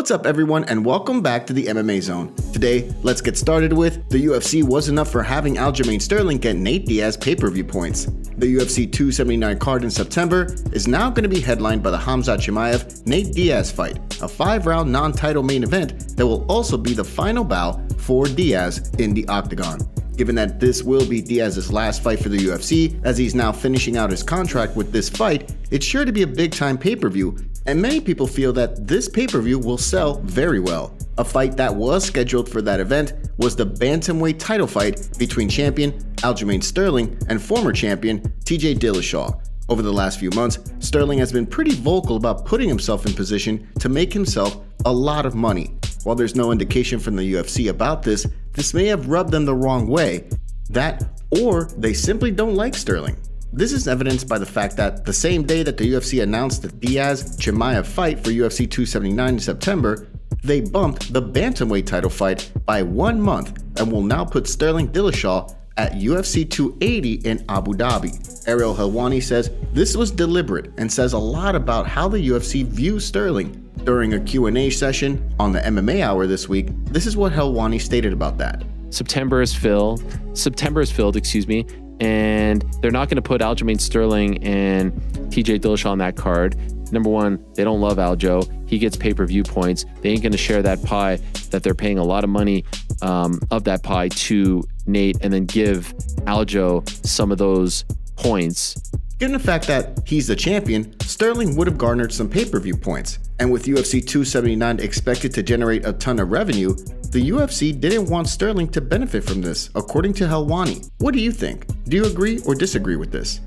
What's up everyone and welcome back to the MMA Zone. Today, let's get started with the UFC wasn't up for having Aljamain Sterling get Nate Diaz pay-per-view points. The UFC 279 card in September is now going to be headlined by the Khamzat Chimaev-Nate Diaz fight, a 5-round non-title main event that will also be the final bout for Diaz in the Octagon. Given that this will be Diaz's last fight for the UFC, as he's now finishing out his contract with this fight, it's sure to be a big-time pay-per-view, and many people feel that this pay-per-view will sell very well. A fight that was scheduled for that event was the bantamweight title fight between champion Aljamain Sterling and former champion TJ Dillashaw. Over the last few months, Sterling has been pretty vocal about putting himself in position to make himself a lot of money. While there's no indication from the UFC about this may have rubbed them the wrong way. That, or they simply don't like Sterling. This is evidenced by the fact that the same day that the UFC announced the Diaz-Chimaev fight for UFC 279 in September, they bumped the bantamweight title fight by 1 month and will now put Sterling Dillashaw at UFC 280 in Abu Dhabi. Ariel Helwani says this was deliberate and says a lot about how the UFC views Sterling. During a Q&A session on the MMA Hour this week, this is what Helwani stated about that. September is filled, and they're not going to put Aljamain Sterling and TJ Dillashaw on that card. Number one, they don't love Aljo. He gets pay-per-view points. They ain't going to share that pie that they're paying a lot of money of that pie to Nate and then give Aljo some of those points. Given the fact that he's the champion, Sterling would have garnered some pay-per-view points. And with UFC 279 expected to generate a ton of revenue, the UFC didn't want Sterling to benefit from this, according to Helwani. What do you think? Do you agree or disagree with this?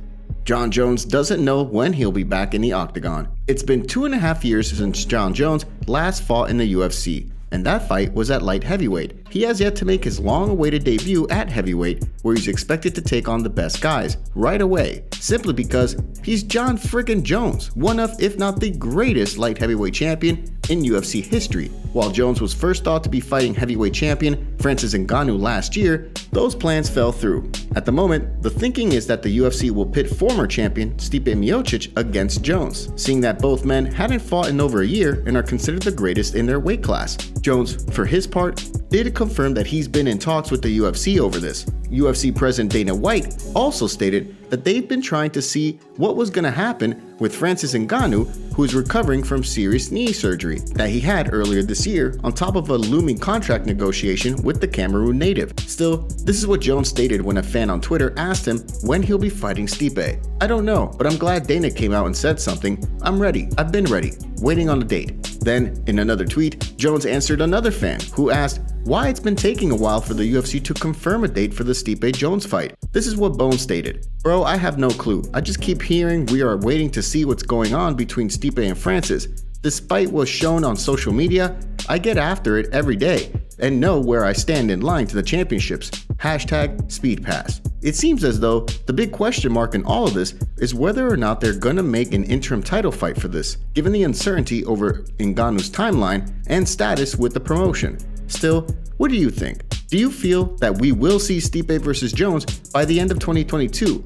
Jon Jones doesn't know when he'll be back in the Octagon. It's been 2.5 years since Jon Jones last fought in the UFC, and that fight was at light heavyweight. He has yet to make his long-awaited debut at heavyweight, where he's expected to take on the best guys right away, simply because he's Jon friggin' Jones, one of, if not the greatest light heavyweight champion in UFC history. While Jones was first thought to be fighting heavyweight champion Francis Ngannou last year, those plans fell through. At the moment, the thinking is that the UFC will pit former champion Stipe Miocic against Jones, seeing that both men hadn't fought in over a year and are considered the greatest in their weight class. Jones, for his part, did confirm that he's been in talks with the UFC over this. UFC President Dana White also stated that they've been trying to see what was going to happen with Francis Ngannou, who is recovering from serious knee surgery that he had earlier this year, on top of a looming contract negotiation with the Cameroon native. Still, this is what Jones stated when a fan on Twitter asked him when he'll be fighting Stipe. "I don't know, but I'm glad Dana came out and said something. I'm ready. I've been ready. Waiting on a date." Then, in another tweet, Jones answered another fan who asked why it's been taking a while for the UFC to confirm a date for the Stipe-Jones fight. This is what Bones stated. "Bro, I have no clue. I just keep hearing we are waiting to see what's going on between Stipe and Francis. Despite what's shown on social media, I get after it every day and know where I stand in line to the championships. #SpeedPass. It seems as though the big question mark in all of this is whether or not they're gonna make an interim title fight for this, given the uncertainty over Ngannou's timeline and status with the promotion. Still, what do you think? Do you feel that we will see Stipe versus Jones by the end of 2022?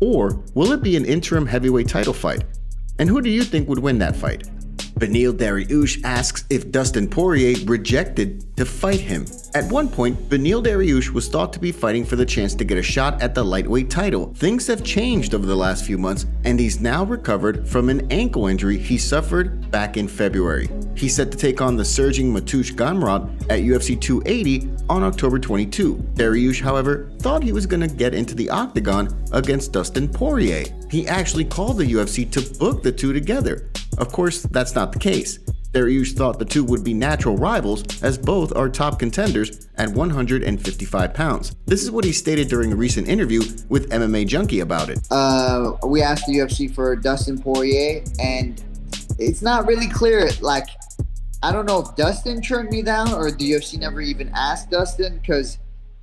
Or will it be an interim heavyweight title fight? And who do you think would win that fight? Beneil Dariush asks if Dustin Poirier rejected to fight him. At one point, Beneil Dariush was thought to be fighting for the chance to get a shot at the lightweight title. Things have changed over the last few months, and he's now recovered from an ankle injury he suffered back in February. He's set to take on the surging Mateusz Gamrot at UFC 280 on October 22. Dariush, however, thought he was going to get into the Octagon against Dustin Poirier. He actually called the UFC to book the two together. Of course, that's not the case. Dariush thought the two would be natural rivals, as both are top contenders at 155 pounds. This is what he stated during a recent interview with MMA Junkie about it. We asked the UFC for Dustin Poirier, and it's not really clear. Like, I don't know if Dustin turned me down or the UFC never even asked Dustin, because,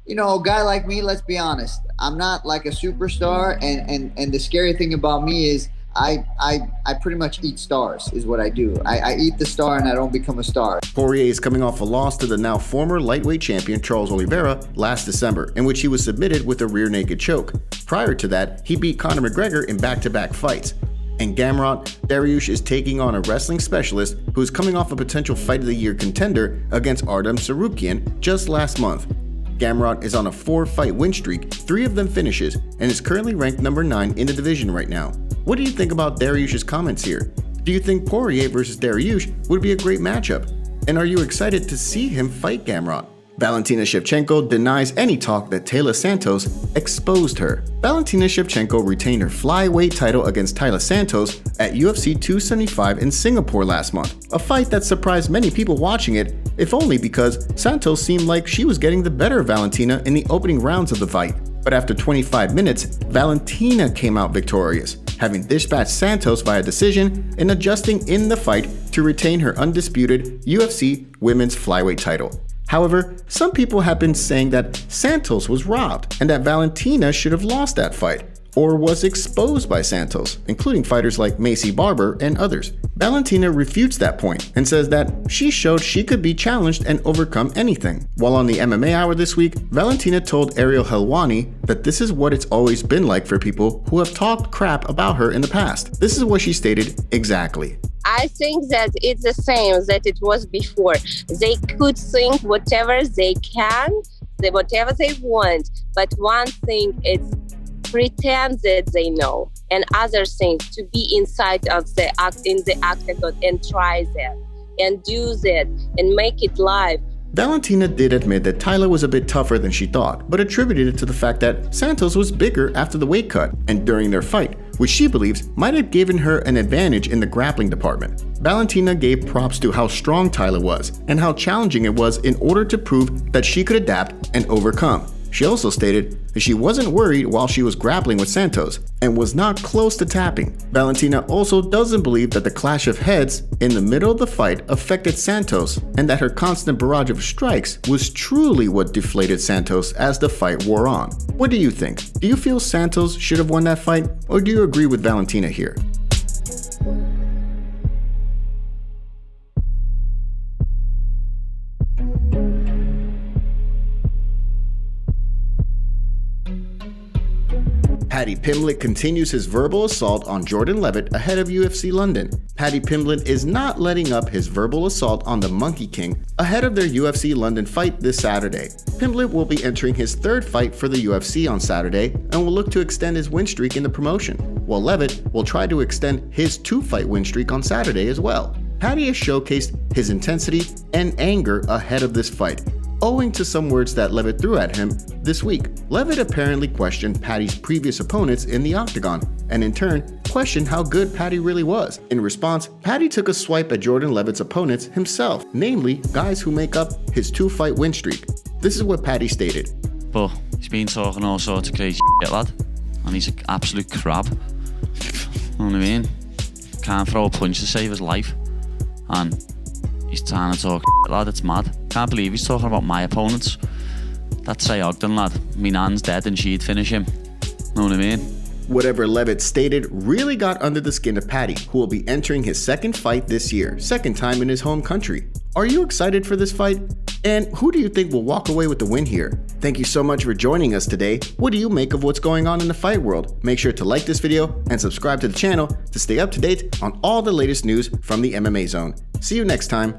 you know, a guy like me, let's be honest, I'm not like a superstar, and the scary thing about me is I pretty much eat stars is what I do. I eat the star and I don't become a star. Poirier is coming off a loss to the now former lightweight champion Charles Oliveira last December, in which he was submitted with a rear naked choke. Prior to that, he beat Conor McGregor in back-to-back fights. And Aljamain Dariush is taking on a wrestling specialist who's coming off a potential Fight of the Year contender against Artem Sarukian just last month. Aljamain is on a 4-fight win streak, 3 of them finishes, and is currently ranked number 9 in the division right now. What do you think about Dariush's comments here? Do you think Poirier versus Dariush would be a great matchup? And are you excited to see him fight Aljamain? Valentina Shevchenko denies any talk that Taila Santos exposed her. Valentina Shevchenko retained her flyweight title against Taila Santos at UFC 275 in Singapore last month, a fight that surprised many people watching it, if only because Santos seemed like she was getting the better of Valentina in the opening rounds of the fight. But after 25 minutes, Valentina came out victorious, having dispatched Santos via decision and adjusting in the fight to retain her undisputed UFC women's flyweight title. However, some people have been saying that Santos was robbed and that Valentina should have lost that fight, or was exposed by Santos, including fighters like Macy Barber and others. Valentina refutes that point and says that she showed she could be challenged and overcome anything. While on the MMA Hour this week, Valentina told Ariel Helwani that this is what it's always been like for people who have talked crap about her in the past. This is what she stated exactly. I think that it's the same that it was before. They could think whatever they can, whatever they want. But one thing is pretend that they know, and other things to be inside of in the Octagon and try that and do that and make it live. Valentina did admit that Taila was a bit tougher than she thought, but attributed it to the fact that Santos was bigger after the weight cut and during their fight, which she believes might have given her an advantage in the grappling department. Valentina gave props to how strong Taila was and how challenging it was in order to prove that she could adapt and overcome. She also stated that she wasn't worried while she was grappling with Santos and was not close to tapping. Valentina also doesn't believe that the clash of heads in the middle of the fight affected Santos and that her constant barrage of strikes was truly what deflated Santos as the fight wore on. What do you think? Do you feel Santos should have won that fight, or do you agree with Valentina here? Paddy Pimblett continues his verbal assault on Jordan Leavitt ahead of UFC London. Paddy Pimblett is not letting up his verbal assault on the Monkey King ahead of their UFC London fight this Saturday. Pimblett will be entering his 3rd fight for the UFC on Saturday and will look to extend his win streak in the promotion, while Leavitt will try to extend his 2-fight win streak on Saturday as well. Paddy has showcased his intensity and anger ahead of this fight, owing to some words that Leavitt threw at him this week. Leavitt apparently questioned Paddy's previous opponents in the Octagon, and in turn, questioned how good Paddy really was. In response, Paddy took a swipe at Jordan Leavitt's opponents himself, namely guys who make up his 2-fight win streak. This is what Paddy stated. But he's been talking all sorts of crazy shit, lad, and he's an absolute crab. You know what I mean? Can't throw a punch to save his life, and he's trying to talk shit, lad, it's mad. Can't believe he's talking about my opponents. That's say Ogden, lad. Me nan's dead and she'd finish him. Know what I mean? Whatever Leavitt stated really got under the skin of Paddy, who will be entering his 2nd fight this year, 2nd time in his home country. Are you excited for this fight? And who do you think will walk away with the win here? Thank you so much for joining us today. What do you make of what's going on in the fight world? Make sure to like this video and subscribe to the channel to stay up to date on all the latest news from the MMA Zone. See you next time.